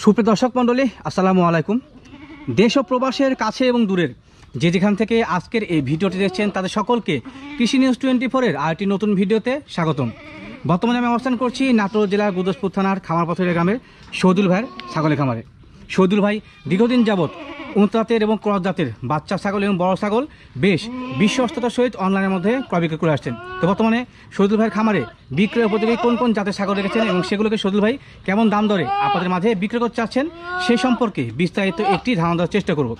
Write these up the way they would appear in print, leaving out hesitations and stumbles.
সুপ্রিয় দর্শক মণ্ডলী, আসসালামু আলাইকুম। দেশ ও প্রবাসের কাছে এবং দূরের যে যেখান থেকে আজকের এই ভিডিওটি দেখছেন তাদের সকলকে কৃষি নিউজ 24-এর আরেকটি নতুন ভিডিওতে স্বাগতম। বর্তমানে আমি অবস্থান করছি নাটোর জেলার গুরদাসপুর থানার খামারপথরের গ্রামের শহীদুল ভাইয়ের ছাগলের খামারে। শহীদুল ভাই দীর্ঘদিন যাবৎ উন্নত জাতের এবং ক্রস জাতের বাচ্চা ছাগল এবং বড় ছাগল বেশ বিশ্বস্ততার সহিত অনলাইনের মধ্যে ক্রয় বিক্রয় করে আসছেন। তো বর্তমানে শহীদুল ভাইয়ের খামারে বিক্রয় উপযোগী কোন কোন জাতের ছাগল রেখেছেন এবং সেগুলোকে শহীদুল ভাই কেমন দাম দরে আপনাদের মাঝে বিক্রয় করতে চাচ্ছেন সেই সম্পর্কে বিস্তারিত একটি ধারণা দেওয়ার চেষ্টা করব।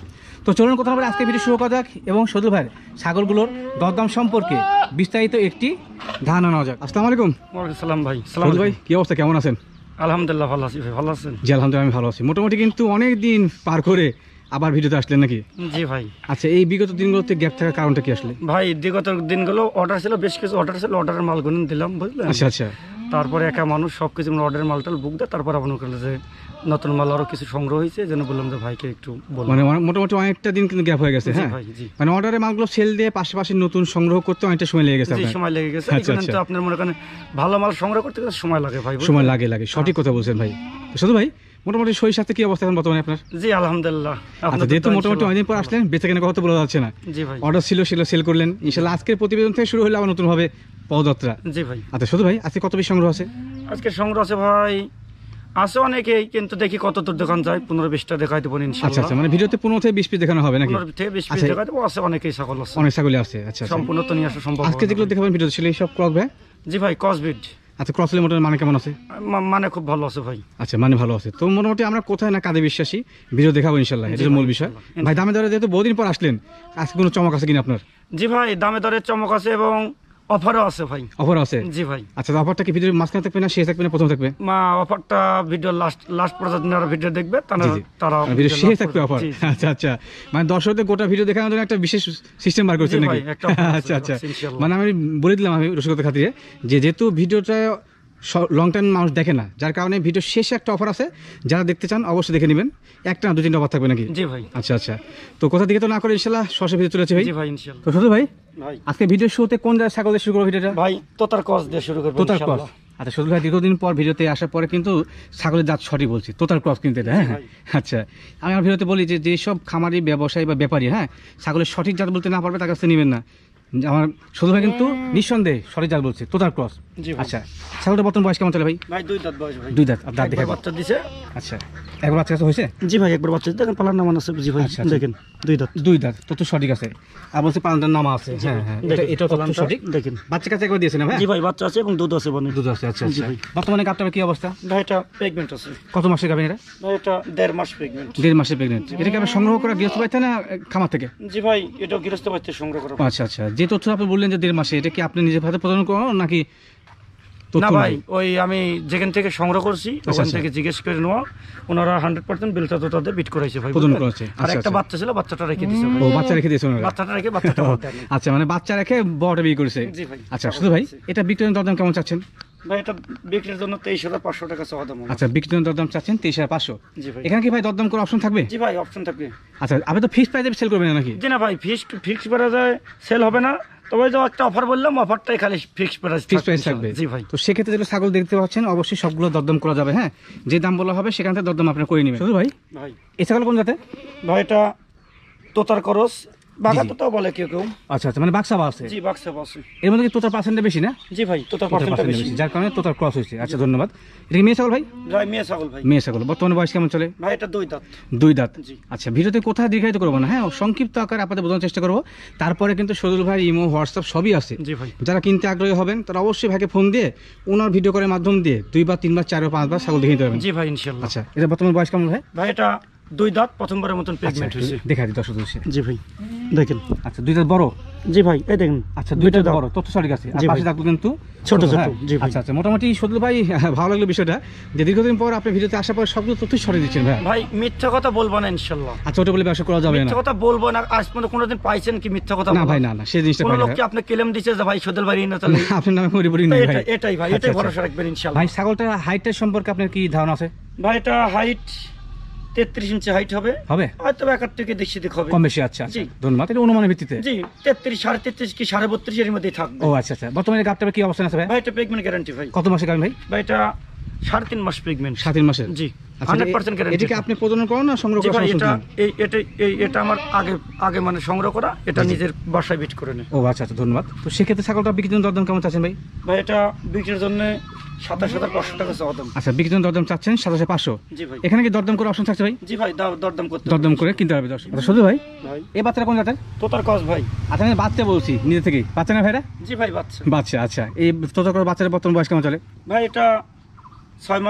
তো চলুন কথা বলে আজকে ভিডিও শুরু করা যাক এবং শহীদুল ভাইয়ের ছাগলগুলোর দরদাম সম্পর্কে বিস্তারিত একটি ধারণা নেওয়া যাক। আসসালামু আলাইকুম। ওয়ালাইকুম সালাম ভাই। শহীদুল ভাই কি অবস্থা, কেমন আছেন? আলহামদুলিল্লাহ ভালো আছি ভাই, ভালো আছেন? জি আলহামদুলিল্লাহ আমি ভালো আছি। মোটামুটি কিন্তু অনেক দিন পার করে আবার ভিডিওতে আসলেন নাকি? জি ভাই। আচ্ছা, এই বিগত দিনগুলোতে গ্যাপ থাকার কারণটা কি আসলে? ভাই বিগত দিনগুলো অর্ডার ছিল, বেশ কিছু অর্ডার ছিল, অর্ডারের মাল গুলো দিলাম বুঝলেন। আচ্ছা আচ্ছা। তারপরে একা মানুষ সবকিছু অর্ডারের মালটাল বুক দেয়, তারপর আপনার করলে যে নতুন মাল আরো কিছু সংগ্রহ হয়েছে, যেন বললাম যে ভাইকে একটু বলুন। মানে মোটামুটি অনেকটা দিন কিন্তু গ্যাপ হয়ে গেছে। হ্যাঁ ভাই জি। মানে অর্ডারের মালগুলো সেল দিয়ে পাশাপাশি নতুন সংগ্রহ করতে অনেকটা সময় লেগে গেছে। সময় লেগে গেছে। আচ্ছা আচ্ছা। আপনার মনে করেন ভালো মাল সংগ্রহ করতে গেলে সময় লাগে ভাই। সময় লাগে, সঠিক কথা বলছেন ভাই। তো শুধু ভাই মোটামুটি শরীর স্বাস্থ্য কি অবস্থা এখন বর্তমানে আপনার? জি আলহামদুলিল্লাহ। আচ্ছা, যেহেতু মোটামুটি অনেকদিন পর আসলেন, বেঁচে কেনা কথা বলা যাচ্ছে না। জি ভাই। অর্ডার ছিল সেগুলো সেল করলেন, ইনশাআল্লাহ আজকের প্রতিবেদন থেকে শুরু হলে আবার নতুন হবে পদযাত্রা। জি ভাই। আচ্ছা শুধু ভাই আজকে কত বেশি সংগ্রহ আছে? আজকে সংগ্রহ আছে ভাই, আছে অনেকেই, কিন্তু দেখি কত দূর দোকান যায়। 15-20টা দেখাই দেবো ইনশাআল্লাহ। আচ্ছা আচ্ছা, মানে ভিডিওতে 15 থেকে 20 পিস দেখানো হবে নাকি? 15 থেকে 20 পিস দেখাই দেবো। আছে অনেকেই ছাগল আছে, অনেক ছাগলই আছে। আচ্ছা সম্পূর্ণ তো নিয়ে আসা সম্ভব। আজকে যেগুলো দেখাবেন ভিডিওতে ছিল এই সব ক্রস ভাই? জি ভাই, কসবিট। আচ্ছা, ক্রসের মোটামুটি মানে কেমন আছে? মানে খুব ভালো আছে ভাই। আচ্ছা, মানে ভালো আছে। তো মোটামুটি আমরা কোথায় না কাঁদে বিশ্বাসী ভিডিও দেখাবো ইনশাল্লাহ, এটা মূল বিষয়। ভাই দামে দরে যেহেতু বহুদিন পর আসলেন, আজকে কোনো চমক আছে কিনা আপনার? জি ভাই, দামে দরে চমক আছে এবং অফারও আছে ভাই। অফার আছে? জি ভাই। আচ্ছা, অফারটা কি ভিডিওর মাঝখানে থাকবে না শেষ থাকবে না প্রথম থাকবে? অফারটা ভিডিও লাস্ট পর্যন্ত যারা ভিডিও দেখবে তারা ভিডিও শেষ থাকবে অফার। আচ্ছা আচ্ছা, মানে দর্শকদের গোটা ভিডিও দেখানোর জন্য একটা বিশেষ সিস্টেম বার করছেন নাকি? আচ্ছা আচ্ছা, মানে আমি বলে দিলাম আমি রসিকতার খাতিরে যে যেহেতু ভিডিওটা লং টাইম মানুষ দেখে না, যার কারণে ভিডিও শেষে একটা অফার আছে, যারা দেখতে চান অবশ্যই দেখে নেবেন। একটা না 2-3টা অফার থাকবে নাকি? জি ভাই। আচ্ছা আচ্ছা, তো কোথা থেকে তো না করে ইনশাআল্লাহ সরাসরি ভিডিও চলেছে ভাই। জি ভাই ইনশাআল্লাহ। তো শুধু ভাই ভাই আজকে ভিডিও শুরুতে কোন জায়গায় ছাগল দিয়ে শুরু করব ভিডিওটা? ভাই তোতার ক্রস দিয়ে শুরু করব ইনশাআল্লাহ। আচ্ছা শুধু ভাই দীর্ঘদিন পর ভিডিওতে আসার পরে কিন্তু ছাগলের জাত সঠিক বলছি, তোতার ক্রস কিন্তু এটা। হ্যাঁ আচ্ছা, আমি আমার ভিডিওতে বলি যে যেসব খামারি ব্যবসায়ী বা ব্যাপারী ছাগলের সঠিক জাত বলতে না পারবে তার কাছে নেবেন না। আমার শুধু ভাই কিন্তু নিঃসন্দেহে সঠিক জাত বলছে, তোতার ক্রস। আচ্ছা, ছাগলটা বর্তমান বয়স কেমন চলে ভাই? ভাই 2 দাঁত বয়স ভাই। 2 দাঁত। দাঁত দেখে বাচ্চা দিছে। আচ্ছা, একবার বাচ্চা কাছে হয়েছে? জি ভাই, একবার বাচ্চা দেখেন, পালার নাম আছে। জি ভাই দেখেন 2 দাঁত। 2 দাঁত তো সঠিক আছে। আর বলছে পালার নাম আছে। হ্যাঁ হ্যাঁ, এটা তো সঠিক। দেখেন বাচ্চা কাছে একবার দিয়েছেন ভাই? জি ভাই, বাচ্চা আছে এবং দুধ আছে। দুধ আছে। আচ্ছা আচ্ছা। বর্তমানে গাবটার কি অবস্থা? ভাই এটা প্রেগন্যান্ট আছে। কত মাসের গাবেন এটা? ভাই এটা 1.5 মাস প্রেগন্যান্ট। 1.5 মাসের প্রেগন্যান্ট। এটা কি আপনি সংগ্রহ করে গৃহস্থ বাড়িতে না খামার থেকে? জি ভাই, এটা গৃহস্থ বাড়িতে সংগ্রহ করা। আচ্ছা আচ্ছা, যে তথ্য আপনি বললেন যে 1.5 মাসে, এটা কি আপনি নিজের হাতে প্রদান করেন নাকি? না ভাই, ওই আমি যেখান থেকে সংগ্রহ করছি ওখান থেকে জিজ্ঞেস করে নেওয়া। ওনারা 100% বিলটা তো তাদের বিট করাইছে ভাই, প্রদান করেছে। আর একটা বাচ্চা ছিল, বাচ্চাটা রেখে দিয়েছে ভাই। ও বাচ্চা রেখে দিয়েছে ওনারা? বাচ্চাটা রেখে বাচ্চাটা দেন। আচ্ছা, মানে বাচ্চা রেখে বড়টা বিক্রি করেছে। জি ভাই। আচ্ছা শুধু ভাই এটা বিক্রির দরদাম কেমন চাচ্ছেন? ভাই এটা বিক্রির জন্য 23,500 টাকা চাওয়া দাম। আচ্ছা, বিক্রির দরদাম চাচ্ছেন 23,500। জি ভাই। এখানে কি ভাই দরদাম করে অপশন থাকবে? জি ভাই, অপশন থাকবে। আচ্ছা, আপনি তো ফিক্স প্রাইসে সেল করবেন নাকি? জি না ভাই, ফিক্স করা যায়, সেল হবে না। তবে যে একটা অফার বললাম, অফারটাই খালি ফিক্স প্রাইস থাকবে। জি ভাই। তো সেক্ষেত্রে যেগুলো ছাগল দেখতে পাচ্ছেন অবশ্যই সবগুলো দরদাম করা যাবে। হ্যাঁ, যে দাম বলা হবে সেখান থেকে দরদাম আপনি করে নেবেন। শুধু ভাই এই ছাগল কোন জাতে? ভাই এটা তোতার ক্রস, বাঘা তোতা বলে কেউ কেউ। আচ্ছা আচ্ছা, মানে বাক্সা আছে? জি বাক্সা আছে। এর মধ্যে কি তোতার পার্সেন্টটা বেশি না? জি ভাই, তোতার পার্সেন্টটা বেশি, যার কারণে তোতার ক্রস হয়েছে। আচ্ছা ধন্যবাদ। এটা কি মেয়ে ছাগল ভাই? ভাই মেয়ে ছাগল ভাই। মেয়ে ছাগল। বর্তমানে বয়স কেমন চলে? ভাই এটা 2 দাঁত। 2 দাঁত। জি। আচ্ছা, ভিডিওতে কোথায় দীর্ঘায়িত করবো না, হ্যাঁ সংক্ষিপ্ত আকারে আপনাদের বোঝানোর চেষ্টা করবো। তারপরে কিন্তু শহীদুল ভাই ইমো হোয়াটসঅ্যাপ সবই আছে। জি ভাই। যারা কিনতে আগ্রহী হবেন তারা অবশ্যই ভাইকে ফোন দিয়ে ওনার ভিডিও কলের মাধ্যম দিয়ে 2 বার 3 বার 4 বার 5 বার ছাগল দেখে নিতে পারবেন। জি ভাই ইনশাআল্লাহ। আচ্ছা, এটা বর্তমান বয়স কেমন ভাই? ভাই এটা 2 দাঁত, প্রথমবারের মতন প্রেগন্যান্ট হয়েছে। দেখা দিই দর্শক দর্শক। জি ভাই দেখেন। আচ্ছা, 2 দাঁত বড়? জি ভাই এই দেখেন। আচ্ছা, 2টা বড়, তথ্য সঠিক আছে। আর পাশে দাঁতগুলো কিন্তু ছোট ছোট। জি ভাই। আচ্ছা আচ্ছা, মোটামুটি শহীদুল ভাই ভালো লাগলো বিষয়টা যে দীর্ঘদিন পর আপনি ভিডিওতে আসার পর সবগুলো তথ্য সঠিক দিচ্ছেন ভাই। ভাই মিথ্যা কথা বলবো না ইনশাআল্লাহ। আচ্ছা, ওটা বলে ব্যবসা করা যাবে না? মিথ্যা কথা বলবো না। আজ পর্যন্ত কোনোদিন পাইছেন কি মিথ্যা কথা? না ভাই, না না, সেই জিনিসটা কোন লোক কি আপনি ক্লেম দিছে যে ভাই শহীদুল ভাই না, তাহলে আপনার নামে পরিবর্তন নেই ভাই। এটাই ভাই, এটাই ভরসা রাখবেন ইনশাআল্লাহ। ভাই ছাগলটার হাইটের সম্পর্কে আপনার কি ধারণা আছে? ভাই এটা হাইট 33 ইঞ্চি হাইট হবে। হয়তো 1 থেকে বেশি দিক হবে, কম বেশি। আচ্ছা জি ধন্যবাদ। এটা অনুমানের ভিত্তিতে? জি 33, 33.5 কি 32.5 এর মধ্যে থাকবে। ও আচ্ছা আচ্ছা। বর্তমানে গাবটার কি অবস্থা আছে ভাই? ভাই এটা প্রেগন্যান্ট গ্যারান্টি ভাই। কত মাসের গাব ভাই? ভাই এটা 3.5 মাস প্রেগনেন্ট। 3.5 মাসের? জি, আচ্ছা, 100% গ্যারান্টি। এটাকে আপনি প্রজনন করেন না সংগ্রহ জি করেন? ভাই, এটা আমার আগে মানে সংগ্রহ করা, এটা নিজের বাসায় বিট করে নেয়। ও আচ্ছা আচ্ছা, ধন্যবাদ। তো সেক্ষেত্রে ছাগলটা বিক্রির জন্য দরদাম কেমন চাচ্ছেন ভাই? ভাই এটা বিক্রির জন্য 27,500 টাকা চাওয়া দাম। আচ্ছা, বিক্রির জন্য দরদাম চাচ্ছেন 27,500। জি ভাই। এখানে কি দরদাম করে অপশন থাকছে ভাই? জি ভাই, দরদাম করতে দরদাম করে কিনতে হবে দর্শক। আচ্ছা শুধু ভাই, ভাই এই বাচ্চাটা কোন জাতের? তোতার ক্রস ভাই। আচ্ছা, আমি বাচ্চা বলছি নিজে থেকেই, বাচ্চা না ভাইরা? জি ভাই, বাচ্চা। বাচ্চা, আচ্ছা। এই তোতার করে বাচ্চার বর্তমান বয়স কেমন চলে? ভাই এটা 5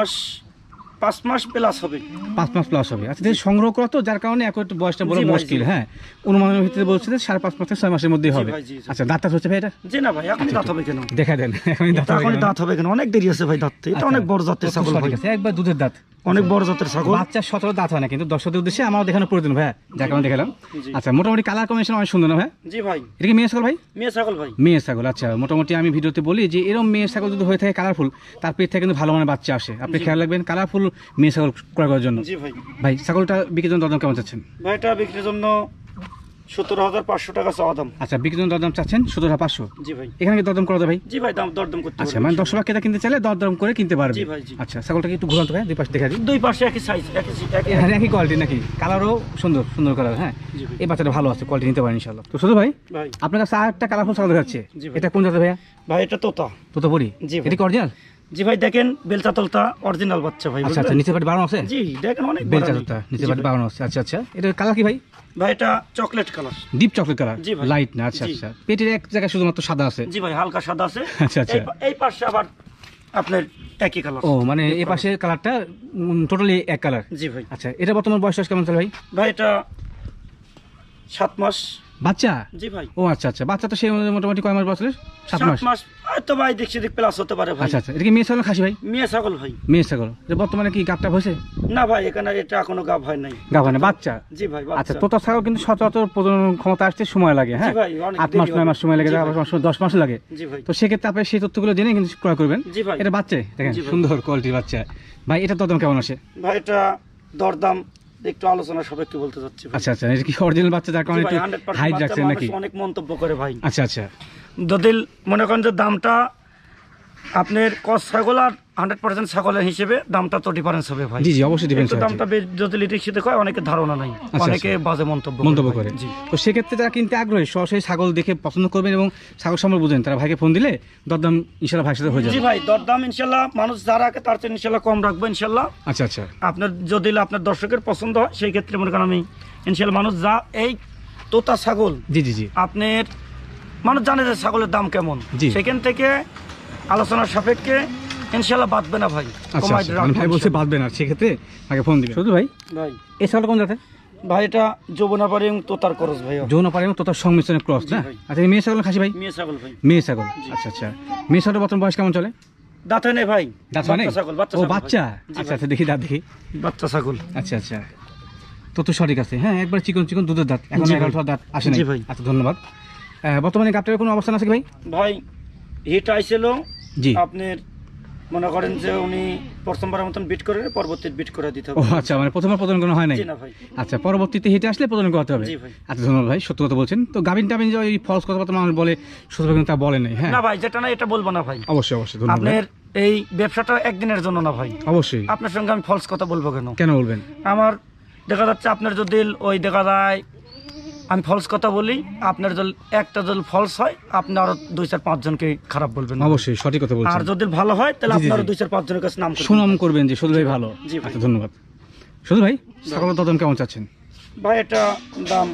মাস প্লাস হবে। 5 মাস প্লাস হবে। আচ্ছা, যেহেতু সংগ্রহ করা তো, যার কারণে একটু বয়সটা বড় জি ভাই, মুশকিল। জি। হ্যাঁ, অনুমানের ভিত্তিতে বলছে যে 5.5 মাস থেকে 6 মাসের মধ্যেই হবে। ভাই, জি, জি। আচ্ছা, দাঁতটা হচ্ছে ভাই এটা? জি না ভাই, এখনই দাঁত হবে কেন? দেখা দেন, এখনই দাঁত হবে এখনই কেন? দাঁত হবে কেন? অনেক দেরি আছে ভাই দাঁততে। এটা অনেক বড় জাতের আচ্ছা, ছাগল ভাই, ঠিক আছে, একবার দুধের দাঁত। অনেক বড় জাতের ছাগল। বাচ্চার 17 দাঁত হয় না, কিন্তু দর্শকদের উদ্দেশ্যে আমার দেখানো প্রয়োজন ভাইয়া, যার কারণে দেখালাম। জি। আচ্ছা, মোটামুটি কালার কম্বিনেশন অনেক সুন্দর না ভাই? জি ভাই, এটা কি মেয়ে ছাগল ভাই? মেয়ে ছাগল ভাই। মেয়ে ছাগল, আচ্ছা। মোটামুটি আমি ভিডিওতে বলি যে এরকম মেয়ে ছাগল যদি হয়ে থাকে কালারফুল, তার পেট থেকে কিন্তু ভালো মানের বাচ্চা আসে। আপনি খেয়াল রাখবেন কালারফুল মেয়ে ছাগল ক্রয় করার জন্য। জি ভাই। ভাই, ছাগলটা বিক্রির জন্য দরদাম কেমন চাচ্ছেন? ভাই এটা বিক্রির জন্য 17,500 টাকা চাওয়া দাম। আচ্ছা, বিক্রির জন্য দরদাম চাচ্ছেন 17,500। জি ভাই। এখানে কি দরদাম করা যায় ভাই? জি ভাই, দরদাম করতে আচ্ছা, পারবেন। মানে 10 লাখ টাকা কিনতে চাইলে দরদাম করে কিনতে পারবে। জি ভাই, জি। আচ্ছা, ছাগলটাকে একটু ঘুরান তো ভাই, দুই পাশে দেখা দিই। দুই পাশে একই সাইজ, একই এখানে একই কোয়ালিটি নাকি? কালারও সুন্দর সুন্দর কালার। হ্যাঁ, জি ভাই। এই বাচ্চাটা ভালো আছে, কোয়ালিটি নিতে পারেন ইনশাআল্লাহ। তো শুধু ভাই, ভাই। আপনার কাছে আরেকটা কালারফুল ছাগল দেখাচ্ছে, জি ভাই। এটা কোন জাতের ভাইয়া? ভাই এটা তোতা। তোতাপুরি? জি ভাই। এটা কি অরিজিনাল? জি ভাই, দেখেন বেলচা তলতা অরিজিনাল বাচ্চা ভাই। আচ্ছা আচ্ছা, বুঝলেন? নিচে পাটি বাড়ানো আছে? জি, দেখেন অনেক বড় বেলচা ভাই। তোতা নিচে জি পাটি ভাই। বাড়ানো আছে। আচ্ছা আচ্ছা, এটা কালার কি ভাই? ভাই এটা chocolate colour. Deep chocolate colour? জি ভাই। লাইট না? আচ্ছা জি। আচ্ছা, পেটের এক জায়গায় শুধুমাত্র সাদা আছে? জি ভাই, হালকা সাদা আছে। আচ্ছা, আচ্ছা। এই পাশে আবার আপনার একই কালার। ও, মানে এই পাশে কালারটা টোটালি এক কালার? জি ভাই। আচ্ছা, এটা বর্তমান বয়স কেমন চলে ভাই? ভাই এটা 7 মাস বাচ্চা? জি ভাই। ও আচ্ছা আচ্ছা, বাচ্চা তো সেই মোটামুটি কয় মাস বছরের? 7 মাস? 7 মাস তো ভাই, দেখছি প্লাস হতে পারে ভাই। আচ্ছা আচ্ছা, এটা কি মেয়ে ছাগল খাসি ভাই? মেয়ে ছাগল ভাই। মেয়ে ছাগল। এটা বর্তমানে কি গাবটা হয়েছে? না ভাই, এখানে এটা এখনো গাব হয় নাই। গাব হয় না, বাচ্চা? জি ভাই, আচ্ছা, বাচ্চা। তোতা ছাগল কিন্তু সচরাচর প্রজনন ক্ষমতা আসতে সময় লাগে। হ্যাঁ, জি ভাই, অনেক 8 মাস দেরি 9 মাস হবে। সময় লেগে জি যায়, ভাই। আবার 10 মাস লাগে। জি ভাই। তো সেক্ষেত্রে আপনি সেই তথ্যগুলো জেনে কিন্তু ক্রয় করবেন। জি ভাই। এটা বাচ্চা দেখেন, জি ভাই। সুন্দর কোয়ালিটির বাচ্চা। ভাই, এটা দরদাম কেমন আসে? ভাই এটা দরদাম একটু আলোচনা সাপেক্ষে বলতে চাচ্ছি ভাই। আচ্ছা আচ্ছা, এটা কি অরিজিনাল বাচ্চা, যার কারণে জি ভাই, একটু 100% হাইট বাচ্চা, রাখছেন মানুষ নাকি? অনেক মন্তব্য করে ভাই। আচ্ছা আচ্ছা, যদি মনে করেন যে দামটা আপনার কস ছাগল আর 100% ছাগলের হিসেবে দামটা তো ডিফারেন্স হবে ভাই। জি জি, অবশ্যই ডিফারেন্স একটু আছে। দামটা যদি লিটির সাথে হয়, অনেকের ধারণা নাই, আচ্ছা, অনেকে বাজে মন্তব্য মন্তব্য ভাই। করে। জি। তো সেক্ষেত্রে যারা কিনতে আগ্রহী, সরাসরি ছাগল দেখে পছন্দ করবেন এবং ছাগল সম্পর্কে বুঝেন, তারা ভাইকে ফোন দিলে দরদাম ইনশাআল্লাহ ভাইয়ের সাথে হয়ে জি যাবে। ভাই, দরদাম ইনশাল্লাহ মানুষ যারা আগে তার চেয়ে ইনশাল্লাহ কম রাখবো ইনশাল্লাহ। আচ্ছা আচ্ছা, আপনার যদি আপনার দর্শকের পছন্দ হয়, সেই ক্ষেত্রে মনে করেন আমি ইনশাল্লাহ মানুষ যা এই তোতা ছাগল জি জি জি, আপনার মানুষ জানে যে ছাগলের দাম কেমন, জি। সেখান থেকে আলোচনার সাপেক্ষে ইনশাল্লাহ বাঁধবে না ভাই। আচ্ছা কমাই আচ্ছা, রাখবো মানে ভাই বলছে ইনশাল্লাহ। বাঁধবে না, সেক্ষেত্রে আগে ফোন দিবেন। শুধু ভাই, ভাই এই ছাগলটা কোন জাতের? ভাই এটা যৌবনাপাড়ি এবং তোতার করস ভাই। যৌন পারে এবং তোতার সংমিশ্রণের ক্রস জি না? ভাই। আচ্ছা, এই মেয়ে ছাগল খাসি ভাই? মেয়ে ছাগল ভাই। মেয়ে ছাগল, আচ্ছা আচ্ছা। মেয়ে ছাগলের বর্তমান বয়স কেমন চলে? দাঁত হয় নাই ভাই। দাঁত হয় নাই? বাচ্চা ছাগল, বাচ্চা ও ছাগল ভাই। বাচ্চা, জি আচ্ছা ভাই। আচ্ছা, দেখি দাঁত দেখি। বাচ্চা ছাগল। আচ্ছা আচ্ছা, তো সঠিক আছে। হ্যাঁ, একবার চিকন চিকন দুধের দাঁত, এখন জি ভাই। 11টা দাঁত আসে নাই। জি ভাই। আচ্ছা, ধন্যবাদ। বর্তমানে গাবটার কোনো অবস্থান আছে কি ভাই? ভাই হিট আইছিল জি। আপনার মনে করেন যে উনি প্রথমবারের মতন বিট করে পরবর্তীতে বিট করে দিতে ও হবে। আচ্ছা, মানে প্রথমবার প্রদান করা হয় নাই? জি না ভাই। আচ্ছা, পরবর্তীতে হেঁটে আসলে প্রদান করতে হবে। জি ভাই। আচ্ছা, ধন্যবাদ ভাই, সত্য কথা বলছেন। তো গাভিন টাভিন যে ওই ফলস কথাবার্তা মানুষ বলে, সত্যি কিন্তু তা বলে নাই। হ্যাঁ, না ভাই, যেটা না এটা বলবো না ভাই। অবশ্যই অবশ্যই, ধন্যবাদ। আপনার এই ব্যবসাটা একদিনের জন্য না ভাই। অবশ্যই। আপনার সঙ্গে আমি ফলস কথা বলবো কেন? কেন বলবেন? আমার দেখা যাচ্ছে আপনার যদি ওই দেখা যায় আমি ফলস কথা বলি, আপনার যদি একটা যদি ফলস হয়, আপনি আরো 2-4-5 জনকে খারাপ বলবেন না। অবশ্যই সঠিক কথা আর বলছেন। যদি ভালো হয় তাহলে জি, জি, আপনি আরো জি। 2-4-5 জনের কাছে নাম করবেন। সুনাম করবেন যে শুধু ভাই ভালো। জি ভাই। আচ্ছা, ধন্যবাদ। শুধু ভাই, ছাগলের দরদাম কেমন চাচ্ছেন? ভাই এটা দাম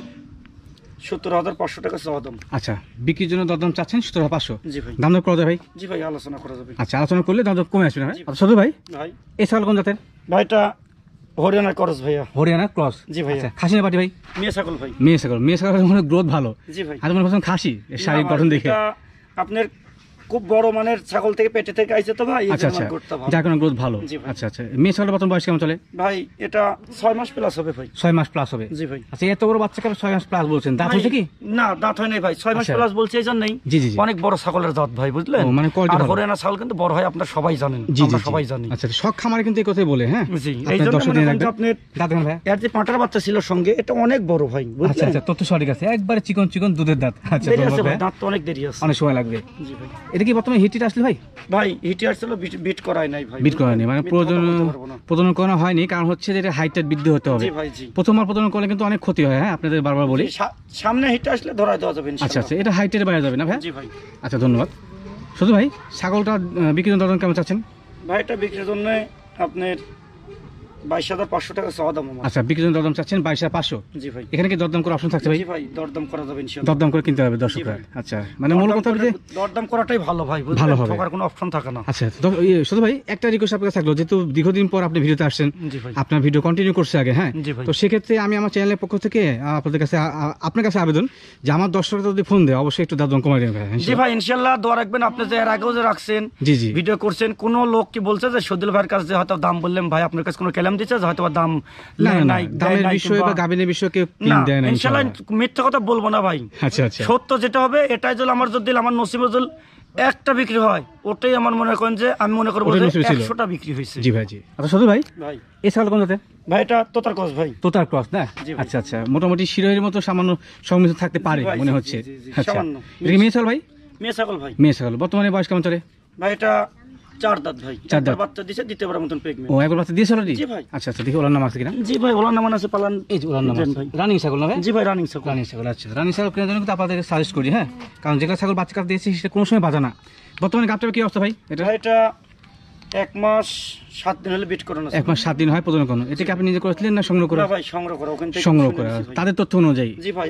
17,500 টাকা চাওয়া দাম। আচ্ছা, বিক্রির জন্য দরদাম চাচ্ছেন 17,500। জি ভাই। দাম দর করা যায় ভাই? জি ভাই, আলোচনা করা যাবে। আচ্ছা, আলোচনা করলে দাম দর কমে আসবে না ভাই? জি ভাই। আচ্ছা, শুধু ভাই, ভাই এই ছাগল কোন জাতের? ভাই এটা হরিয়ানার করস ভাইয়া। হরিয়ানা ক্রস? জি ভাইয়া। আচ্ছা, খাসি না পাটি ভাই? মেয়ে ছাগল ভাই। মেয়ে ছাগল। মেয়ে ছাগলের মনে গ্রোথ ভালো। জি ভাই। আর মনে করছেন খাসি, এর শারীরিক না ভাই, গঠন দেখে। এটা আপনার খুব বড় মানের ছাগল থেকে পেটে থেকে আইছে তো ভাই, এই আচ্ছা জন্য আচ্ছা, আমার গোটটা ভালো। যার কারণে গ্রোথ ভালো। জি ভাই। আচ্ছা আচ্ছা, মেয়ে ছাগলের বর্তমান বয়স কেমন চলে? ভাই এটা 6 মাস প্লাস হবে ভাই। 6 মাস প্লাস হবে? জি ভাই। আচ্ছা, এত বড় বাচ্চাকে 6 মাস প্লাস বলছেন, দাঁত ভাই, হয়েছে কি? না দাঁত হয় নাই ভাই, 6 মাস আচ্ছা। প্লাস বলছে এই জন্যই। জি, জি, জি। অনেক বড় ছাগলের জাত ভাই, বুঝলেন? ও, মানে quality আর ভালো। হরিয়ানা ছাগল কিন্তু বড় হয়, আপনারা সবাই জানেন, জি জি আমরা জি। সবাই জানি। আচ্ছা, শখ খামারে কিন্তু এই কথাই বলে। হ্যাঁ, জি, এই আপনার জন্য দর্শক মনে নিয়ে করেন যে রাখবেন। আপনার দাঁত দেখান ভাই। এর যে পাঁটার বাচ্চা ছিল সঙ্গে, এটা অনেক বড় ভাই, আচ্ছা বুঝলেন? আচ্ছা, তথ্য সঠিক আছে, একবারে চিকন চিকন দুধের দাঁত। আচ্ছা, দেরি আছে ধন্যবাদ ভাই, ভাই। দাঁত তো অনেক দেরি আছে। অনেক সময় লাগবে। জি ভাই। এটা কি বর্তমানে হিট আসলে ভাই? ভাই হিটে আসছিল, বিট করাই নাই ভাই, বিট করা নেই, মানে মিথ্যা কথা বলতে পারবো না। প্রজনন করা হয়নি, কারণ হচ্ছে যে এটা হাইটটা বৃদ্ধি হতে হবে। জি ভাই, জি। প্রথমবার প্রজনন করলে কিন্তু অনেক ক্ষতি হয়, হ্যাঁ আপনাদের বারবার বলি। সামনে হিটে আসলে ধরাই দেওয়া যাবে আচ্ছা ইনশাআল্লাহ। আচ্ছা, এটা হাইটের বাইরে যাবে না ভাই? জি ভাই। আচ্ছা ধন্যবাদ। শুধু ভাই ছাগলটা বিক্রির দরদাম কেমন চাচ্ছেন? ভাই এটা বিক্রির জন্য আপনার 22,500 টাকা চাওয়া দাম আমার। আচ্ছা, বিক্রির দরদাম চাচ্ছেন 22,500। জি ভাই। এখানে কি দরদাম করার অপশন থাকছে ভাই? জি ভাই, দরদাম করা যাবে ইনশাআল্লাহ। দরদাম করে কিনতে হবে দর্শকরা। জি ভাই। আচ্ছা, মানে মূল কথা হলো যে দরদাম করাটাই ভালো ভাই, ভালো ভালো হবে। হবে, ঠকার কোনো অপশন থাকে না। আচ্ছা, তো শুধু ভাই একটা রিকোয়েস্ট আপনার কাছে থাকলো, যেহেতু দীর্ঘদিন পর আপনি ভিডিওতে আসছেন, জি ভাই। আপনার ভিডিও কন্টিনিউ করছে আগে, হ্যাঁ, জি ভাই। তো সেক্ষেত্রে আমি আমার চ্যানেলের পক্ষ থেকে আপনাদের কাছে আপনার কাছে আবেদন যে আমার দর্শকরা যদি ফোন দেয় অবশ্যই একটু দাম কমাই দেবেন ভাই। জি ভাই ইনশাআল্লাহ, দোয়া রাখবেন। আপনি যে এর আগেও যে রাখছেন, জি জি, ভিডিও করছেন, কোন লোক কি বলছে যে সদিল ভাইয়ের কাছে হয়তো দাম বললেন ভাই আপনার কাছে কোনো কেলাম দিচ্ছে যে হয়তো বা দাম না না, নাই, দামের দেয় নাই বিষয়ে বা কিংবা- গাবিনের বিষয়ে কেউ না, পিন দেয় না ইনশাআল্লাহ ইনশাআল্লাহ। মিথ্যা কথা বলবো না ভাই। আচ্ছা আচ্ছা, সত্য যেটা হবে এটাই, যদি আমার যদি আমার নসিবে যদি একটা বিক্রি হয়, ওটাই আমার মনে করেন যে আমি মনে করবো ওটাই যে নসিবে ছিল। 100টা বিক্রি হয়েছে। জি ভাই জি। আচ্ছা শুধু ভাই ভাই এই ছাগল কোন জাতের? ভাই এটা তোতার কস ভাই। তোতার ক্রস না? জি ভাই। আচ্ছা আচ্ছা, মোটামুটি শিরোহের মতো সামান্য সংমিশ্রণ থাকতে পারে ভাই, মনে জি, হচ্ছে। জি, জি, আচ্ছা, সামান্য। এটা কি মেয়ে ছাগল ভাই? মেয়ে ছাগল ভাই। মেয়ে ছাগল। বর্তমানে বয়স কেমন চলে? ভাই এটা 4 দাঁত ভাই, 4 দাঁত। একবার বাচ্চা দিছে, দ্বিতীয়বার মতন প্রেগনেন্ট। ও একবার বাচ্চা দিয়েছে অলরেডি? জি ভাই। আচ্ছা আচ্ছা, দেখি ওলার নাম আছে কিনা। জি ভাই, ওলার নাম আছে পালান। এই যে ওলার নাম দেন আছে। ভাই। রানিং ছাগল না ভাই? জি ভাই, রানিং ছাগল। রানিং ছাগল। আচ্ছা, রানিং ছাগল কেনার জন্য কিন্তু আপনাদেরকে সাজেস্ট করি, হ্যাঁ, কারণ যেগুলো ছাগল বাচ্চা কাছে দিয়েছি সেটা কোনো সময় বাজা না। বর্তমানে গাবটার কি অবস্থা ভাই? এটা ভাই এটা 1 মাস 7 দিন হলে বিট করানো আছে। 1 মাস 7 দিন হয় প্রজনন করানো। এটা কি আপনি নিজে করেছিলেন না সংগ্রহ করে? না ভাই, সংগ্রহ করা, ওখান থেকে সংগ্রহ শুনে করে নিয়েছি ভাই। তাদের তথ্য অনুযায়ী। জি ভাই,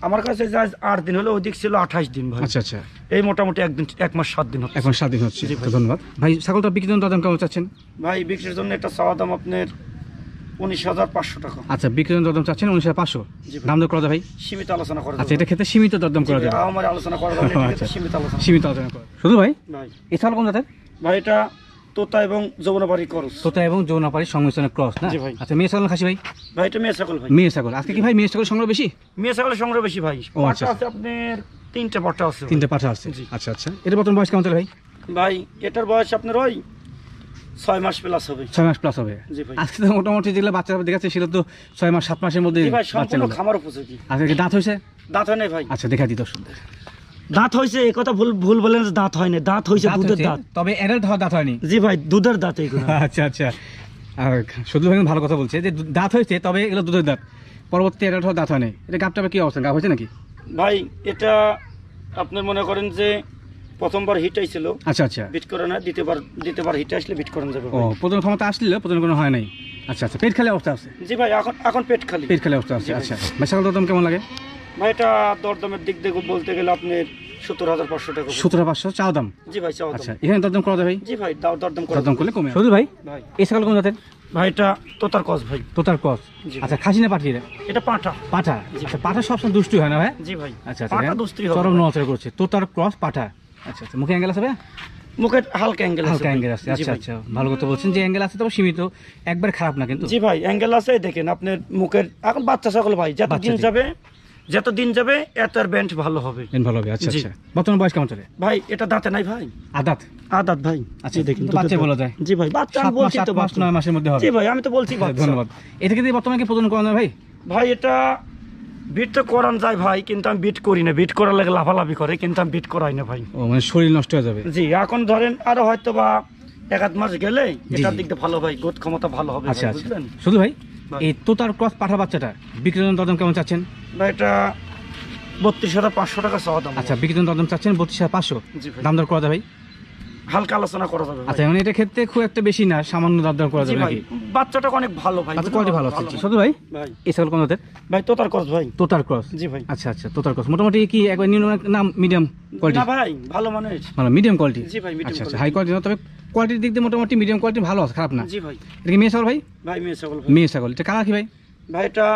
আমার কাছে যে আজ 8 দিন হলো, ওদিক ছিল 28 দিন ভাই। আচ্ছা আচ্ছা, এই মোটামুটি 1 মাস 7 দিন হচ্ছে। 1 মাস 7 দিন হচ্ছে। জি ভাই। তো ধন্যবাদ ভাই। ছাগলটা বিক্রির জন্য দাম কেমন চাচ্ছেন? ভাই বিক্রির জন্য এটা চাওয়া দাম আপনার 19,500 টাকা। আচ্ছা, বিক্রির জন্য দাম চাচ্ছেন 19,500। জি ভাই। দাম দর করা যায় ভাই? সীমিত আলোচনা করা আচ্ছা, যাবে। এটা ক্ষেত্রে সীমিত দরদাম জি করা ভাই, যাবে। আমার আলোচনা করা যাবে, এটা আচ্ছা। সীমিত আলোচনা। সীমিত আলোচনা করা শুধু ভাই। ভাই এই ছাগল কোন জাতের? ভাই এটা তোতা এবং যমুনাবাড়ি করস। তোতা এবং যৌনাপাড়ি সংমিশ্রণের ক্রস না? জি ভাই। আচ্ছা, মেয়ে ছাগল খাসি ভাই? ভাই এটা মেয়ে ছাগল ভাই। মেয়ে ছাগল। আজকে কি ভাই মেয়ে ছাগল সংগ্রহ বেশি? মেয়ে ছাগলের সংগ্রহ বেশি ভাই। ও, আচ্ছা। পাঠা আছে আপনার 3টে পাঠা আছে ভাই। 3টে পাঠা আছে। জি। আচ্ছা আচ্ছা, এটা বর্তমান বয়স কেমন চলে ভাই? ভাই এটার বয়স আপনার ওই 6 মাস প্লাস হবে। 6 মাস প্লাস হবে। জি ভাই। আজকে তো মোটামুটি যেগুলো বাচ্চা দেখাচ্ছে সেটা তো 6 মাস 7 মাসের মধ্যে জি ভাই, সম্পূর্ণ বাচ্চাগুলো। খামার উপযোগী। আজকে কি দাঁত হয়েছে? দাঁত হয় নাই ভাই। আচ্ছা, দেখা দিই দর্শক। দাঁত হয়েছে, এই কথা ভুল বলেন যে দাঁত হয় না, দাঁত হয়েছে, দুধের দাঁত। তবে অ্যাডাল্ট হওয়ার দাঁত হয়নি। জি ভাই, দুধের দাঁত এইগুলো। আচ্ছা আচ্ছা, আর শুধু ভাই ভালো কথা বলছে যে দাঁত হয়েছে, তবে এগুলো দুধের দাঁত, পরবর্তী অ্যাডাল্ট হওয়ার দাঁত হয়নি। এটা গাবটা কি অবস্থা? গাব হয়েছে নাকি ভাই এটা আপনি মনে করেন যে প্রথমবার হিট আইছিল, আচ্ছা আচ্ছা, বিট করে না, দ্বিতীয়বার হিট আসলে বিট করানো যাবে ও ভাই। প্রথম ক্ষমতা আসলে প্রথম কোনো হয় নাই। আচ্ছা আচ্ছা, পেট খালি অবস্থা আছে? জি ভাই, এখন পেট খালি। পেট খালি অবস্থা আছে। জি ভাই। আচ্ছা ভাই, ছাগল দাম কেমন লাগে? ভাই এটা দরদামের দিক থেকে বলতে গেলে আপনার 17,500 টাকা। 17,500 চাও দাম? জি ভাই, চাওয়া আচ্ছা, দাম। এখানে দরদাম করা যায় ভাই? জি ভাই, দরদাম করে দরদাম করলে কমে। শুধু ভাই ভাই। এই ছাগল কোন জাতের? ভাই এটা তোতার কস ভাই। তোতার ক্রস। জি। আচ্ছা, খাসি না পাঠিয়ে? এটা পাঠা। পাঠা। জি। আচ্ছা, পাঠা সবসময় দুষ্টু হয় না ভাই? জি ভাই, আচ্ছা আচ্ছা, পাঠা দুস্ত্রি হবে চরম ভাই। নড়াচড়া করছে। তোতার ক্রস পাঠা। আচ্ছা আচ্ছা, মুখে অ্যাঙ্গেল আছে ভাই? মুখে হালকা অ্যাঙ্গেল আছে। হালকা ভাই। অ্যাঙ্গেল আছে। জি আচ্ছা ভাই। আচ্ছা, ভালো কথা বলছেন যে অ্যাঙ্গেল আছে, তবে সীমিত, একবার খারাপ না কিন্তু। জি ভাই, অ্যাঙ্গেল আছে, দেখেন আপনার মুখের। এখন বাচ্চা ছাগল ভাই, যত দিন যাবে এত আর ব্যান্ড ভালো হবে। ভালো হবে। আচ্ছা জি। আচ্ছা, বর্তমান বয়স কেমন চলে ভাই এটা দাঁতে নাই ভাই, আদাত? আদাত ভাই। আচ্ছা, এই দেখেন তো বাচ্চা বলা যায়? জি ভাই, বাচ্চা আমি 7 মাস বলছি 8 তো মাস বাচ্চা। 9 মাসের মধ্যে হবে। জি ভাই, আমি তো বলছি বাচ্চা। ধন্যবাদ। এটা কিন্তু বর্তমানে কি প্রদান করানো ভাই? ভাই এটা বিট তো করান যায় ভাই, কিন্তু আমি বিট করি না। বিট করার লাগে লাফালাফি করে, কিন্তু আমি বিট করাই না ভাই। ও মানে শরীর নষ্ট হয়ে যাবে। জি, এখন ধরেন আরো হয়তো বা 1-8 মাস গেলে জি, এটার জি। দিক দিয়ে ভালো ভাই, গ্রোথ ক্ষমতা ভালো হবে। আচ্ছা ভাই, আচ্ছা, বুঝলেন শুধু ভাই ভাই। এই তোতার ক্রস পাঠা বাচ্চাটা বিক্রির জন্য দরদাম কেমন চাচ্ছেন? ভাই এটা 32,500 টাকা চাওয়া দাম। আচ্ছা, বিক্রির জন্য দরদাম চাচ্ছেন 32,500। জি ভাই। দাম দর করা যায় ভাই? হালকা আলোচনা করা যাবে ভাই। আচ্ছা, মানে এটা ক্ষেত্রে খুব একটা বেশি না, সামান্য দাম করা জি যাবে ভাই, নাকি? বাচ্চাটা অনেক ভালো ভাই। আচ্ছা, কোয়ালিটি ভালো আছে। শুধু ভাই ভাই। এই ছাগল কোন জাতের? ভাই তোতার কস ভাই। তোতার ক্রস। জি ভাই। আচ্ছা আচ্ছা, তোতার ক্রস মোটামুটি কি একবার নিম্ন না মিডিয়াম কোয়ালিটি? না ভাই, ভালো মানের। মানে মিডিয়াম কোয়ালিটি। জি ভাই, medium আচ্ছা আচ্ছা, quality। হাই কোয়ালিটি না, তবে কোয়ালিটির দিক দিয়ে মোটামুটি মিডিয়াম কোয়ালিটি ভালো আছে, খারাপ না। জি ভাই। এটা কি মেয়ে ছাগল ভাই? ভাই মেয়ে ছাগল ভাই। মেয়ে ছাগল। এটা কালার কি ভাই? ভাই এটা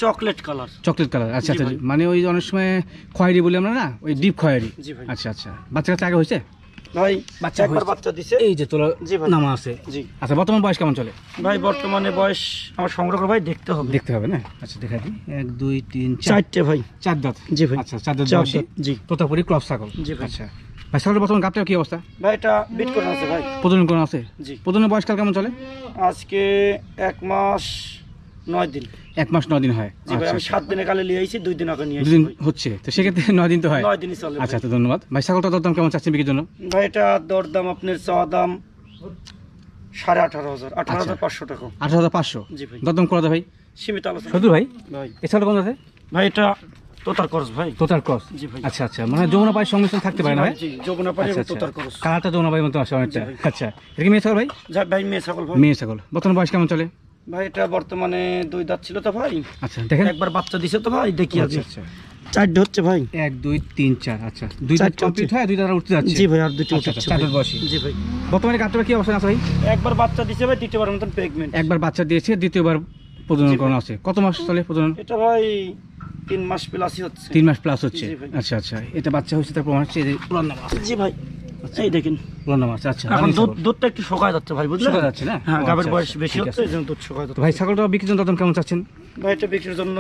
চকলেট কালার। Chocolate colour. আচ্ছা জি আচ্ছা, ভাই। মানে ওই অনেক সময় খয়েরি বলি আমরা না, ওই ডিপ খয়েরি। জি ভাই। আচ্ছা আচ্ছা, বাচ্চা কাছে আগে হয়েছে? ভাই বাচ্চা একবার হয়েছে। বাচ্চা দিছে। এই যে তোলা জি ভাই। নামা আছে। জি আচ্ছা, বর্তমান বয়স কেমন চলে? ভাই বর্তমানে বয়স আমার সংগ্রহ করে ভাই দেখতে হবে। দেখতে হবে না? আচ্ছা, দেখা দিই। 1 2 3 4 চারটে ভাই। 4 দাঁত। জি ভাই। আচ্ছা, 4 দাঁত চার বয়সী দাঁত, জি। তোতাপুরি ক্রস ছাগল। জি ভাই। আচ্ছা ভাই, ছাগলের বর্তমান গাবটার কি অবস্থা? ভাই এটা বিট করে আছে ভাই। প্রজনন কোন আছে? জি। প্রজনের বয়সকাল কেমন চলে? আজকে 1 মাস 9 দিন। 1 মাস 9 দিন হয়। জি ভাই, আমি 7 দিনে কালে নিয়ে আইছি, 2 দিন আগে নিয়ে 2 আইছি দিন ভাই। হচ্ছে, তো সেক্ষেত্রে 9 দিন তো হয়। 9 দিনই চলে। আচ্ছা, তো ধন্যবাদ ভাই। ছাগলটা দরদাম কেমন চাচ্ছেন বিক্রির জন্য? ভাই এটা দরদাম আপনার চাওয়া দাম 18,500, 18,500 টাকা। 18,500 জি ভাই। দরদাম করা যায় ভাই? সীমিত আলোচনা। শুধু ভাই ভাই এই ছাগলটা কোন জাতের? ভাই এটা তোতার করস ভাই। তোতার ক্রস। জি ভাই। আচ্ছা আচ্ছা, মানে যমুনা পায়ের সংমিশ্রণ থাকতে পারে না ভাই? জি, যমুনা পাড়ি আচ্ছা এবং আচ্ছা, তোতার করস। কালারটা যমুনা পায়ের মতো আসে অনেকটা। জি ভাই। আচ্ছা, এটা কি মেয়ে ছাগল ভাই? ভাই মেয়ে ছাগল ভাই। মেয়ে ছাগল। বর্তমান বয়স কেমন চলে? ভাই এটা বর্তমানে 2 দাঁত ছিল তো ভাই, আচ্ছা দেখেন। একবার বাচ্চা দিছে তো ভাই, দেখি আগে। আচ্ছা আচ্ছা, 4 হচ্ছে ভাই। 1 2 3 4। আচ্ছা, 2 দাঁত চারটে কমপ্লিট হয়, 2 দাঁত উঠতে যাচ্ছে। জি ভাই, আর দুটো আচ্ছা, হচ্ছে 4 ভাই। দাঁত বয়সী। জি ভাই। বর্তমানে কাটটা কি অবস্থা আছে ভাই? একবার বাচ্চা দিছে ভাই, দ্বিতীয়বার মতন প্রেগন্যান্ট। একবার বাচ্চা দিয়েছে, দ্বিতীয়বার প্রজনন জি ভাই। করানো আছে। কত মাস চলে প্রজনন? এটা ভাই 3 মাস প্লাসই হচ্ছে। 3 মাস প্লাস হচ্ছে। জি ভাই। আচ্ছা আচ্ছা, এটা বাচ্চা হচ্ছে, তার প্রমাণ হচ্ছে এই যে পুরান নাম আছে। জি ভাই, এই দেখেন পুরান নাম আছে। আচ্ছা, এখন দামি ছাগল। দুধটা একটু শুকায় যাচ্ছে ভাই, বুঝলেন? শুকায় যাচ্ছে না? হ্যাঁ, ও, গাবের আচ্ছা, বয়স আচ্ছা, বেশি ঠিক হচ্ছে, আছে। এই জন্য দুধ শুকায় তো যাচ্ছে। ভাই ছাগলটা বিক্রির জন্য দাম কেমন চাচ্ছেন? ভাই এটা বিক্রির জন্য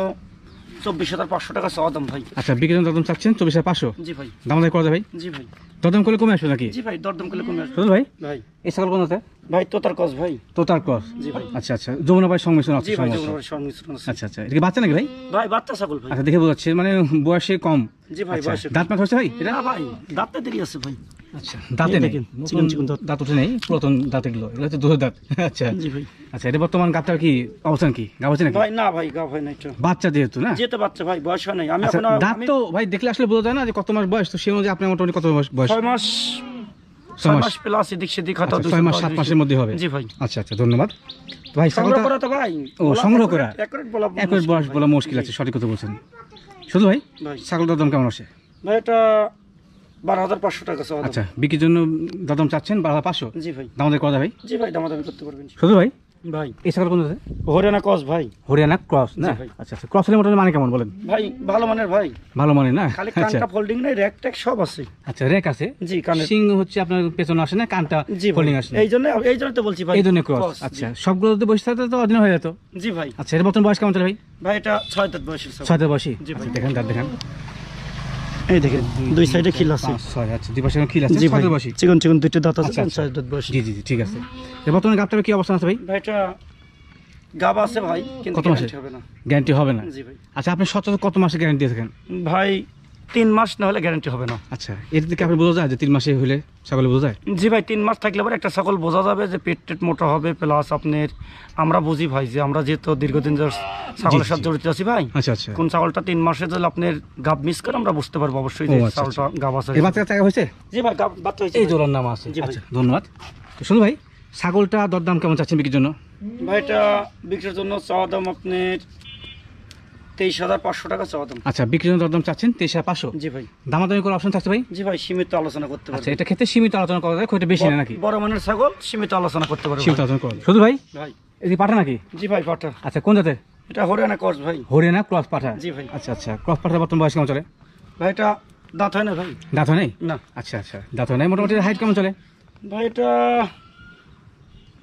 24,500 টাকা চাওয়া দাম ভাই। আচ্ছা, বিক্রির জন্য দাম চাচ্ছেন 24,500। জি ভাই। দাম দাম করা যায় ভাই? জি ভাই। দরদাম করলে কমে আসবে নাকি? জি ভাই, দরদাম করলে কমে আসবে। শুনুন ভাই, ভাই এই ছাগল কোন আছে? ভাই তোতার কস ভাই। তোতার ক্রস। জি ভাই। আচ্ছা আচ্ছা, যমুনা পায়ের সংমিশ্রণ আছে জি ভাই, সম্ভবত। যমুনা সংমিশ্রণ আছে। আচ্ছা আচ্ছা, এটা কি বাচ্চা নাকি ভাই? ভাই বাচ্চা ছাগল ভাই। আচ্ছা, দেখে বোঝাচ্ছে মানে বয়সে কম। জি ভাই, আচ্ছা, বয়সে দাঁত মাছ হচ্ছে ভাই এটা? না ভাই, দাঁতে দেরি আছে ভাই। আচ্ছা, দাঁতে এই নেই, দেখেন, নতুন চিকন চিকন দাঁত। দাঁত উঠে নেই, পুরাতন দাঁত এগুলো হচ্ছে দুধের দাঁত। আচ্ছা জি ভাই। আচ্ছা, এটা বর্তমান গাবটার কি অবস্থান, কি গাব হচ্ছে নাকি? ভাই না ভাই, গাব হয় না এটা। বাচ্চা যেহেতু না? যেতে বাচ্চা ভাই, বয়স হয় নাই। আমি আচ্ছা, এখন দাঁত তো ভাই দেখলে আসলে বোঝা যায় না যে কত মাস বয়স, তো সেই অনুযায়ী আপনার মোটামুটি কত মাস বয়স? 6 মাস, 6 মাস। 6 মাস প্লাস এদিক সেদিক হয়তো আচ্ছা, 6 মাস 7 মাসের মধ্যে হবে। জি ভাই। আচ্ছা আচ্ছা, ধন্যবাদ। তো ভাই সংগ্রহ ছাগলটা করা তো ভাই। ও, সংগ্রহ করা। accurate বলা একবার মুশকিল বয়স ভাই। বলা মুশকিল আছে, সঠিক কথা বলছেন। শুধু ভাই ভাই। ছাগলটার দাম কেমন আসে? ভাই এটা 12,500 টাকা চাওয়া দাম। আচ্ছা, বিক্রির জন্য দাম চাচ্ছেন 12,500। জি ভাই। দাম আমাদের করা যায় ভাই? জি ভাই, দামাদামি করতে পারবেন। শুধু ভাই ভাই এই ছাগল কোন আছে? হরিয়ানা কস ভাই। হরিয়ানা ক্রস না? জি ভাই। আচ্ছা আচ্ছা, ক্রস হলে মোটামুটি মানে কেমন বলেন? ভাই ভালো মানের ভাই, ভালো মানে না? খালি আচ্ছা কানটা ফোল্ডিং নাই, র‍্যাক ট্যাক সব আছে। আচ্ছা, রেক আছে। জি, কানে। সিং হচ্ছে আপনার পেছনে আসে না, কানটা জি ভাই, ফোল্ডিং আসে না। এই জন্য তো বলছি ভাই, এই জন্য ক্রস। cross, জি। আচ্ছা, সবগুলো যদি বসে থাকতো তো অদিন হয়ে যেত। জি ভাই। আচ্ছা, এর বর্তমান বয়স কেমন চলে ভাই? ভাই এটা 6 দাঁত বয়সের ছাগল। 6 বয়সী। জি ভাই। আচ্ছা, দেখেন দাঁত দেখেন। এই দেখেন, দুই সাইডে খিল আছে। 5 6 আচ্ছা, দুই পাশে খিল আছে। জি ভাই, 6 বয়সী। চিকন চিকন দুইটা দাঁত আছে, আচ্ছা, আচ্ছা। 6 দাঁত বয়সী। জি জি জি, ঠিক আছে। এর বর্তমানে গাবটার কি অবস্থা আছে ভাই? ভাই এটা গাব আছে ভাই, কিন্তু কত মাসে? গ্যারান্টি হবে না। গ্যারান্টি হবে না? জি ভাই। আচ্ছা, আপনি সচরাচর কত মাসে গ্যারান্টি দিয়ে থাকেন? ভাই 3 মাস না হলে গ্যারান্টি হবে না। আচ্ছা, এর থেকে আপনি বোঝা যায় যে 3 মাসে হলে ছাগলে বোঝা যায়? জি ভাই, 3 মাস থাকলে পরে একটা ছাগল বোঝা যাবে যে পেট টেট মোটা হবে, প্লাস আপনার আমরা বুঝি ভাই যে আমরা যেহেতু দীর্ঘদিন ধরে ছাগলের জি, সাথে জি। জড়িত আছি ভাই, আচ্ছা আচ্ছা, কোন ছাগলটা 3 মাসে যদি আপনার গাব মিস করে আমরা বুঝতে পারবো অবশ্যই যে ও, আচ্ছা, ছাগলটা গাব আছে। এই বাচ্চা টাকা হয়েছে? জি ভাই, গাব বাচ্চা হয়েছে এই ভাই। জোড়ার নাম আছে। জি ভাই। আচ্ছা, ধন্যবাদ। তো শুনুন ভাই, ছাগলটা দরদাম কেমন চাচ্ছেন বিক্রির জন্য? ভাই এটা বিক্রির জন্য চাওয়া দাম আপনার 23,500 টাকা চাওয়া দাম। আচ্ছা, বিক্রির জন্য দরদাম চাচ্ছেন 23,500। জি ভাই। দামাদামি করার অপশন থাকছে ভাই? জি ভাই, সীমিত আলোচনা করতে আচ্ছা, পারবেন। এটা ক্ষেত্রে সীমিত আলোচনা করা যায়, খুব বেশি না নাকি? বড় মানের ছাগল সীমিত আলোচনা করতে পারবেন। সীমিত আলোচনা করা যায়। শুধু ভাই ভাই। এই পাঠা নাকি? জি ভাই, পাটা। আচ্ছা, কোন জাতের? এটা হরিয়ানা কস ভাই। হরিয়ানা ক্রস পাঠা। জি ভাই। আচ্ছা আচ্ছা, ক্রস পাঠার বর্তমান বয়স কেমন চলে? ভাই এটা দাঁত হয় না ভাই। দাঁত হয় নাই? না আচ্ছা আচ্ছা, দাঁত হয় নাই। মোটামুটি হাইট কেমন চলে? ভাই এটা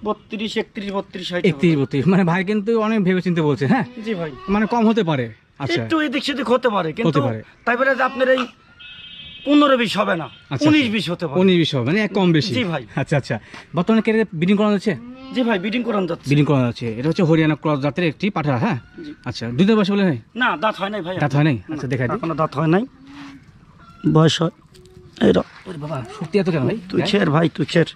32, 31, 32 হাইট হবে। 31 32, মানে ভাই কিন্তু অনেক ভেবে চিন্তে বলছে। হ্যাঁ, জি ভাই, মানে কম হতে পারে। আচ্ছা, একটু এদিক সেদিক হতে পারে, কিন্তু হতে পারে। তারপরে যে আপনার এই 15-20 হবে না, আচ্ছা, 19-20 হতে পারে। 19-20 হবে, মানে এক কম বেশি। জি ভাই। আচ্ছা আচ্ছা, বর্তমানে কেটে বিডিং করানো যাচ্ছে? জি ভাই, বিডিং করান যাচ্ছে। বিডিং করানো যাচ্ছে। এটা হচ্ছে হরিয়ানা ক্রস জাতের একটি পাঠা। হ্যাঁ, জি। আচ্ছা, 2 দাঁত বয়স বলে নাই? না, দাঁত হয় নাই ভাই। দাঁত হয় নাই? আচ্ছা, দেখাই দিই। এখনো দাঁত হয় নাই, বয়স হয়। এই র, ওরে বাবা, সত্যি এত কেন ভাই? তুই খের ভাই, তুই খের।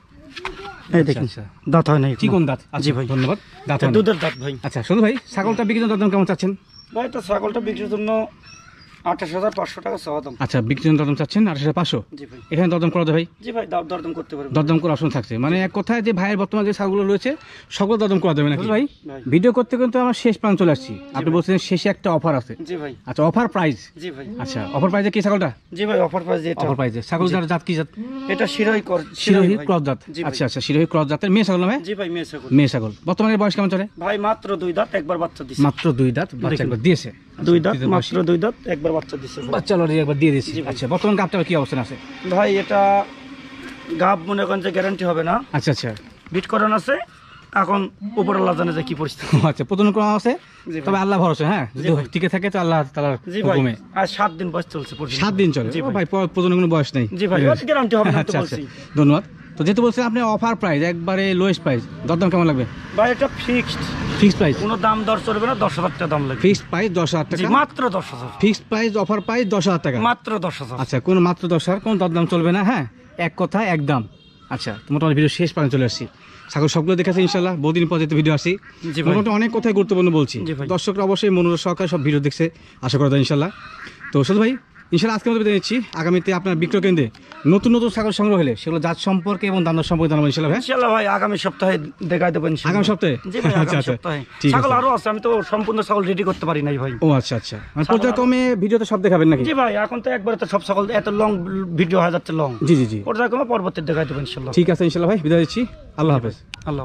এই দেখেন, আচ্ছা, দাঁত হয় নাই এখনো। চিকন দাঁত। জি ভাই। ধন্যবাদ। দাঁত এটা হয় নাই। দুধের দাঁত ভাই। আচ্ছা, শুনুন ভাই, ছাগলটা বিক্রির জন্য দরদাম কেমন চাচ্ছেন? ভাই এটা ছাগলটা বিক্রির জন্য 28,500 টাকা চাওয়া দাম। আচ্ছা, বিক্রির জন্য দরদাম চাচ্ছেন 28,500। জি ভাই। এখানে দরদাম করা যায় ভাই? জি ভাই, দরদাম করতে পারবেন। দরদাম করার অপশন থাকছে, মানে এক কথায় যে ভাইয়ের বর্তমানে যে ছাগলগুলো রয়েছে সকল দরদাম করা যাবে নাকি ভাই? ভাই। ভিডিও করতে কিন্তু আমার শেষ প্রান্ত চলে আসছি। আপনি বলছেন শেষে একটা অফার আছে। জি ভাই। আচ্ছা, অফার প্রাইস। জি ভাই। আচ্ছা, অফার প্রাইসে কি ছাগলটা? জি ভাই, অফার প্রাইস এটা। অফার প্রাইসে ছাগল জাত কি জাত? এটা শিরোহী শিরোহী ভাই। ক্রস জাত। জি ভাই। আচ্ছা আচ্ছা, শিরোহী ক্রস জাতের মেয়ে ছাগল নামে? জি ভাই, মেয়ে ছাগল। মেয়ে ছাগল। বর্তমানে বয়স কেমন চলে? ভাই মাত্র 2 দাঁত, একবার বাচ্চা দিছে। মাত্র 2 দাঁত, বাচ্চা দেখুন। একবার দিয়েছে। 2 দাঁত, দিতে মাত্র 2 দাঁত, একবার বাচ্চা দিছে ভাই। বাচ্চা অলরেডি একবার দিয়ে দিয়েছি। জি ভাই। আচ্ছা, বর্তমান গাবটা কি অবস্থান আছে? ভাই এটা গাব মনে করেন যে গ্যারান্টি হবে না, আচ্ছা আচ্ছা, বিট করান আছে। এখন উপর আল্লাহ জানে যে কি পরিস্থিতি। আচ্ছা, প্রজনন করা আছে, জি ভাই। তবে আল্লাহ ভরসা। হ্যাঁ, যদি ভাই। টিকে থাকে তো আল্লাহ তাআলার জি ভাই, হুকুমে। আর 7 দিন বয়স চলছে পর্যন্ত। 7 দিন চলে? জি ও ভাই। ভাই, প্রজননের কোনো বয়স নেই। জি ভাই, গ্যারান্টি হবে না তো আচ্ছা আচ্ছা, বলছি। ধন্যবাদ। তো যেহেতু বলছেন আপনি অফার প্রাইস, একবারে লোয়েস্ট প্রাইস, দরদাম কেমন লাগবে? ভাই এটা ফিক্সড ফিক্সড প্রাইস, কোনো দাম দর চলবে না, 10,000 টাকা দাম লাগবে। ফিক্সড প্রাইস 10,000 জি, টাকা, মাত্র 10,000, ফিক্সড প্রাইস অফার প্রাইস 10,000 টাকা, মাত্র 10,000। আচ্ছা কোনো মাত্র 10,000, কোনো দরদাম চলবে না, হ্যাঁ এক কথা এক দাম। আচ্ছা মোটামুটি ভিডিও শেষ পর্যন্ত চলে আসছি, ছাগল সবগুলো দেখেছি ইনশাল্লাহ, বহুদিন পর যেতে ভিডিও আসি, জি ভাই। মোটামুটি অনেক কথাই গুরুত্বপূর্ণ বলছি, জি ভাই। দর্শকরা অবশ্যই মনোযোগ সহকারে সব ভিডিও দেখছে আশা করা যায় ইনশাল্লাহ। তো শুধু ভাই ইনশাল্লাহ আজকে মতো বিদায় নিচ্ছি, আগামীতে আপনার বিক্রয় কেন্দ্রে নতুন নতুন ছাগল সংগ্রহ হলে সেগুলো জাত সম্পর্কে এবং দাম দর সম্পর্কে জানাবো ইনশাল্লাহ ভাই। ইনশাআল্লাহ ভাই আগামী সপ্তাহে দেখাই দেবো ইনশাআল্লাহ। আগামী সপ্তাহে? জি ভাই, আচ্ছা, আগামী আচ্ছা, সপ্তাহে। ঠিক আছে। ছাগল আরো আছে, আমি তো সম্পূর্ণ ছাগল রেডি করতে পারি নাই ভাই। ও আচ্ছা আচ্ছা, মানে পর্যায়ক্রমে ভিডিওতে সব দেখাবেন নাকি? জি ভাই, এখন তো একবারে তো সব ছাগল এত লং ভিডিও হয়ে যাচ্ছে, লং। জি জি জি, পর্যায়ক্রমে পরবর্তী দেখাই দেবো ইনশাআল্লাহ। ঠিক আছে ইনশাল্লাহ ভাই, বিদায় দিচ্ছি, আল্লাহ হাফেজ। আল্লাহ।